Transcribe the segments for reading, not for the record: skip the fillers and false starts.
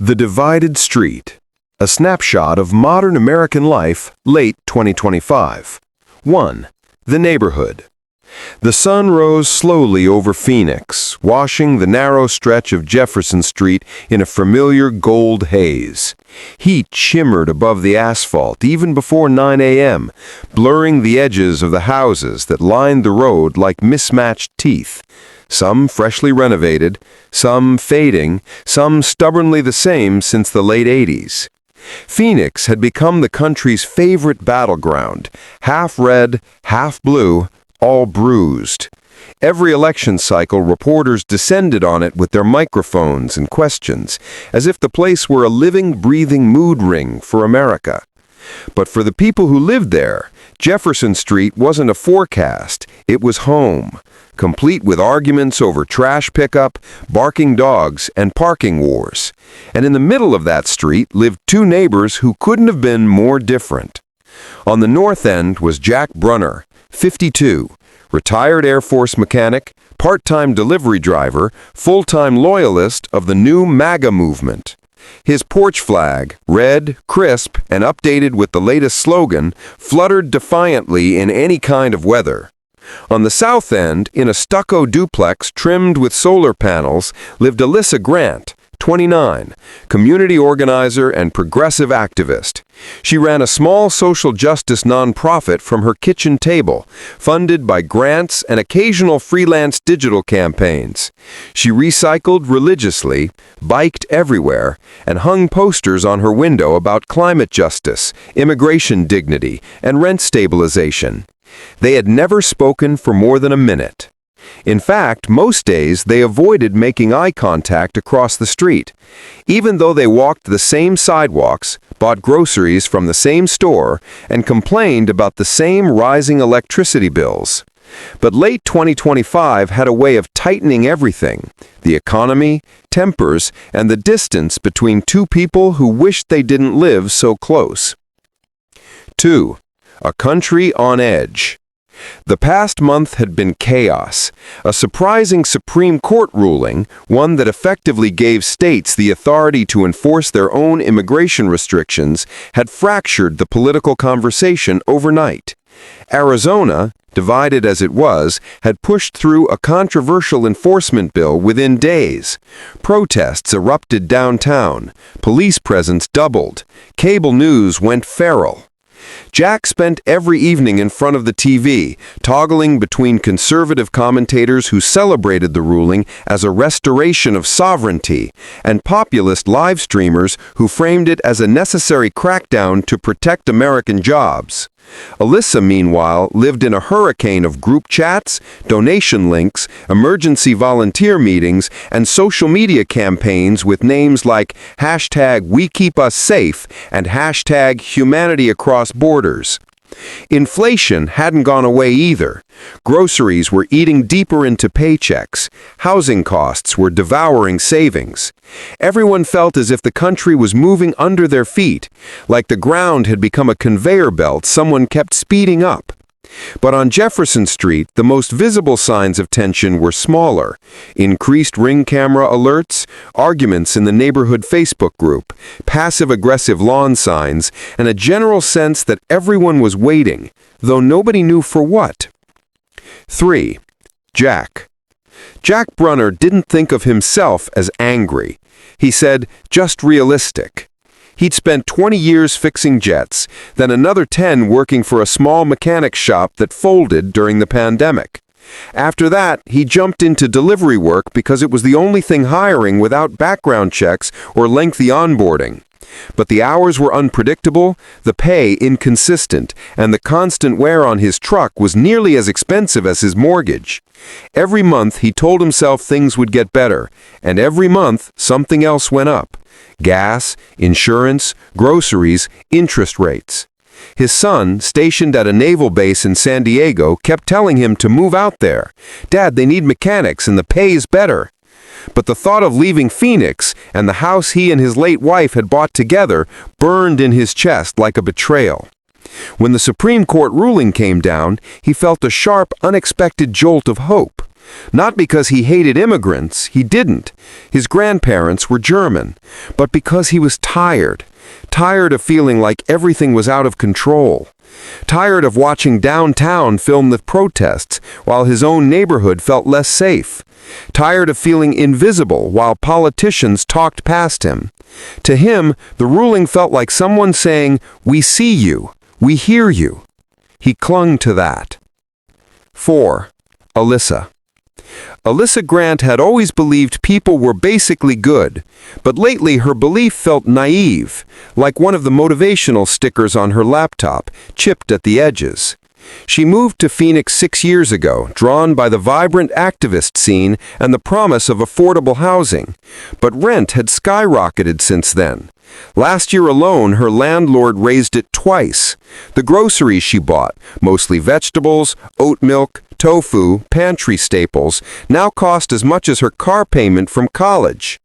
The Divided Street, a snapshot of modern American life, late 2025. 1. The neighborhood. The sun rose slowly over Phoenix, washing the narrow stretch of Jefferson Street in a familiar gold haze. Heat shimmered above the asphalt even before 9 a.m., blurring the edges of the houses that lined the road like mismatched teeth. Some freshly renovated, some fading, some stubbornly the same since the late 80s. Phoenix had become the country's favorite battleground, half red, half blue, all bruised. Every election cycle, reporters descended on it with their microphones and questions, as if the place were a living, breathing mood ring for America. But for the people who lived there, Jefferson Street wasn't a forecast, it was home, complete with arguments over trash pickup, barking dogs, and parking wars. And in the middle of that street lived two neighbors who couldn't have been more different. On the north end was Jack Brunner, 52, retired Air Force mechanic, part-time delivery driver, full-time loyalist of the new MAGA movement. His porch flag, red, crisp, and updated with the latest slogan, fluttered defiantly in any kind of weather. On the south end, in a stucco duplex trimmed with solar panels, lived Alyssa Grant, 29, community organizer and progressive activist. She ran a small social justice nonprofit from her kitchen table, funded by grants and occasional freelance digital campaigns. She recycled religiously, biked everywhere, and hung posters on her window about climate justice, immigration dignity, and rent stabilization. They had never spoken for more than a minute. In fact, most days they avoided making eye contact across the street. Even though they walked the same sidewalks, bought groceries from the same store, and complained about the same rising electricity bills. But late 2025 had a way of tightening everything: the economy, tempers, and the distance between two people who wished they didn't live so close. 2. A country on edge. The past month had been chaos. A surprising Supreme Court ruling, one that effectively gave states the authority to enforce their own immigration restrictions, had fractured the political conversation overnight. Arizona, divided as it was, had pushed through a controversial enforcement bill within days. Protests erupted downtown. Police presence doubled. Cable news went feral. Jack spent every evening in front of the TV, toggling between conservative commentators who celebrated the ruling as a restoration of sovereignty and populist live streamers who framed it as a necessary crackdown to protect American jobs. Alyssa, meanwhile, lived in a hurricane of group chats, donation links, emergency volunteer meetings, and social media campaigns with names like #WeKeepUsSafe and #HumanityAcrossBorders. Inflation hadn't gone away either. Groceries were eating deeper into paychecks. Housing costs were devouring savings. Everyone felt as if the country was moving under their feet, like the ground had become a conveyor belt someone kept speeding up. But on Jefferson Street, the most visible signs of tension were smaller: increased ring camera alerts, arguments in the neighborhood Facebook group, passive-aggressive lawn signs, and a general sense that everyone was waiting, though nobody knew for what. 3. Jack. Jack Brunner didn't think of himself as angry. He said, just realistic. He'd spent 20 years fixing jets, then another 10 working for a small mechanic shop that folded during the pandemic. After that, he jumped into delivery work because it was the only thing hiring without background checks or lengthy onboarding. But the hours were unpredictable, the pay inconsistent, and the constant wear on his truck was nearly as expensive as his mortgage. Every month he told himself things would get better, and every month something else went up: gas, insurance, groceries, interest rates. His son, stationed at a naval base in San Diego, kept telling him to move out there. "Dad, they need mechanics and the pay is better." But the thought of leaving Phoenix and the house he and his late wife had bought together burned in his chest like a betrayal. When the Supreme Court ruling came down, he felt a sharp, unexpected jolt of hope. Not because he hated immigrants, he didn't. His grandparents were German, but because he was tired. Tired of feeling like everything was out of control. Tired of watching downtown film the protests while his own neighborhood felt less safe. Tired of feeling invisible while politicians talked past him. To him, the ruling felt like someone saying, "We see you, we hear you." He clung to that. 4. Alyssa. Alyssa Grant had always believed people were basically good, but lately her belief felt naive, like one of the motivational stickers on her laptop, chipped at the edges. She moved to Phoenix 6 years ago, drawn by the vibrant activist scene and the promise of affordable housing, but rent had skyrocketed since then. Last year alone, her landlord raised it twice. The groceries she bought, mostly vegetables, oat milk, tofu, pantry staples, now cost as much as her car payment from college.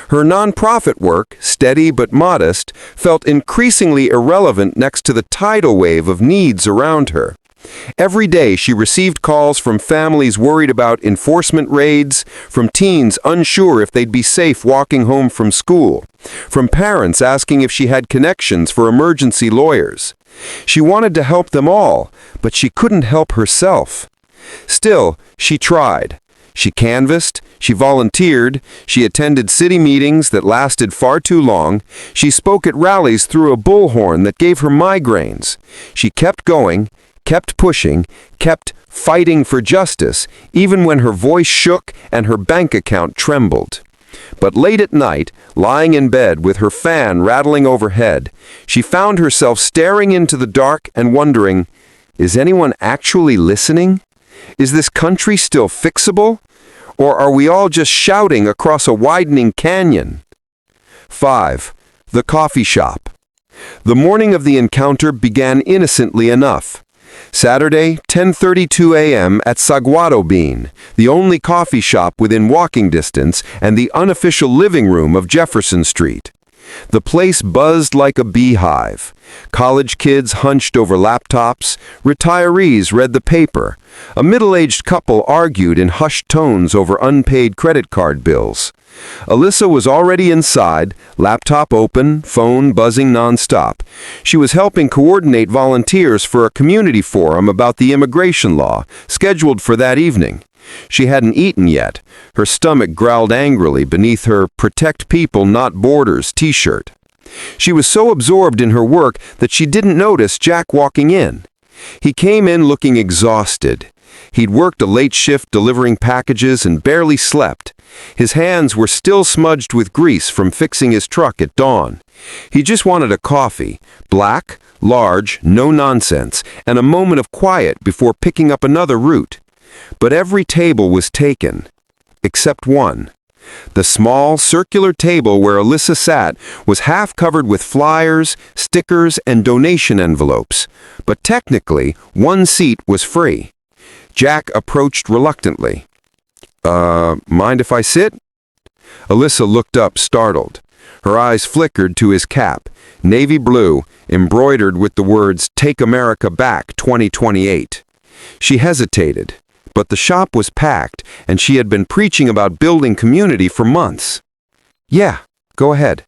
Her nonprofit work, steady but modest, felt increasingly irrelevant next to the tidal wave of needs around her. Every day she received calls from families worried about enforcement raids, from teens unsure if they'd be safe walking home from school, from parents asking if she had connections for emergency lawyers. She wanted to help them all, but she couldn't help herself. Still, she tried. She canvassed, she volunteered, she attended city meetings that lasted far too long, she spoke at rallies through a bullhorn that gave her migraines. She kept going, kept pushing, kept fighting for justice, even when her voice shook and her bank account trembled. But late at night, lying in bed with her fan rattling overhead, she found herself staring into the dark and wondering, is anyone actually listening? Is this country still fixable? Or are we all just shouting across a widening canyon? 5. The coffee shop. The morning of the encounter began innocently enough. Saturday, 10:32 a.m. at Saguaro Bean, the only coffee shop within walking distance and the unofficial living room of Jefferson Street. The place buzzed like a beehive. College kids hunched over laptops, retirees read the paper, a middle-aged couple argued in hushed tones over unpaid credit card bills. Alyssa was already inside, laptop open, phone buzzing nonstop. She was helping coordinate volunteers for a community forum about the immigration law, scheduled for that evening. She hadn't eaten yet. Her stomach growled angrily beneath her "Protect People, Not Borders" t-shirt. She was so absorbed in her work that she didn't notice Jack walking in. He came in looking exhausted. He'd worked a late shift delivering packages and barely slept. His hands were still smudged with grease from fixing his truck at dawn. He just wanted a coffee, black, large, no nonsense, and a moment of quiet before picking up another route. But every table was taken, except one. The small, circular table where Alyssa sat was half covered with flyers, stickers, and donation envelopes, but technically, one seat was free. Jack approached reluctantly. Mind if I sit?" Alyssa looked up, startled. Her eyes flickered to his cap, navy blue, embroidered with the words, "Take America Back 2028. She hesitated, but the shop was packed, and she had been preaching about building community for months. "Yeah, go ahead."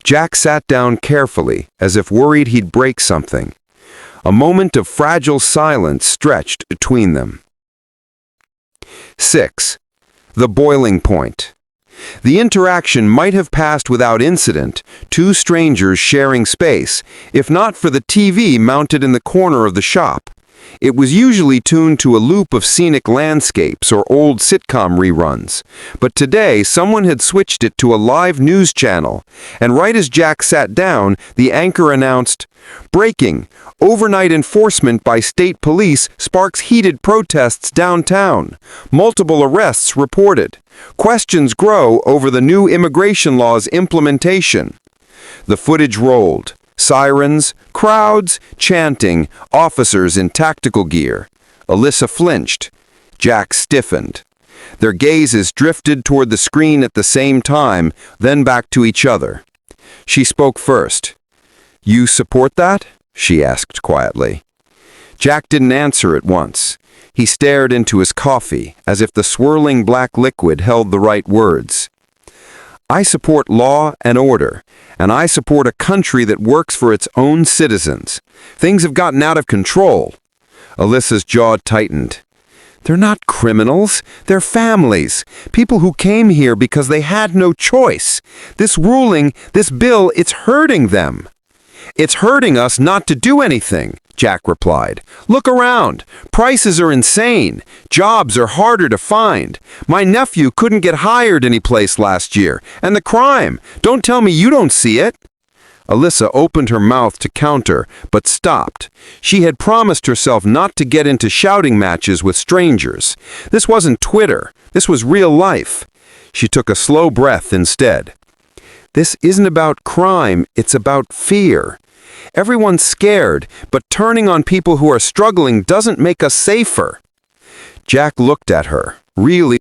Jack sat down carefully, as if worried he'd break something. A moment of fragile silence stretched between them. 6. The boiling point. The interaction might have passed without incident, two strangers sharing space, if not for the TV mounted in the corner of the shop. It was usually tuned to a loop of scenic landscapes or old sitcom reruns, but today someone had switched it to a live news channel, and right as Jack sat down, the anchor announced, "Breaking! Overnight enforcement by state police sparks heated protests downtown. Multiple arrests reported. Questions grow over the new immigration law's implementation." The footage rolled. Sirens, crowds, chanting, officers in tactical gear. Alyssa flinched. Jack stiffened. Their gazes drifted toward the screen at the same time, then back to each other. She spoke first. "You support that?" she asked quietly. Jack didn't answer at once. He stared into his coffee, as if the swirling black liquid held the right words. I support law and order, and I support a country that works for its own citizens. Things have gotten out of control. Alyssa's jaw tightened. They're not criminals. They're families. People who came here because they had no choice. This ruling, this bill, it's hurting them. It's hurting us not to do anything, Jack replied. Look around. Prices are insane. Jobs are harder to find. My nephew couldn't get hired anyplace last year. And the crime. Don't tell me you don't see it. Alyssa opened her mouth to counter, but stopped. She had promised herself not to get into shouting matches with strangers. This wasn't Twitter. This was real life. She took a slow breath instead. This isn't about crime, it's about fear. Everyone's scared, but turning on people who are struggling doesn't make us safer. Jack looked at her, really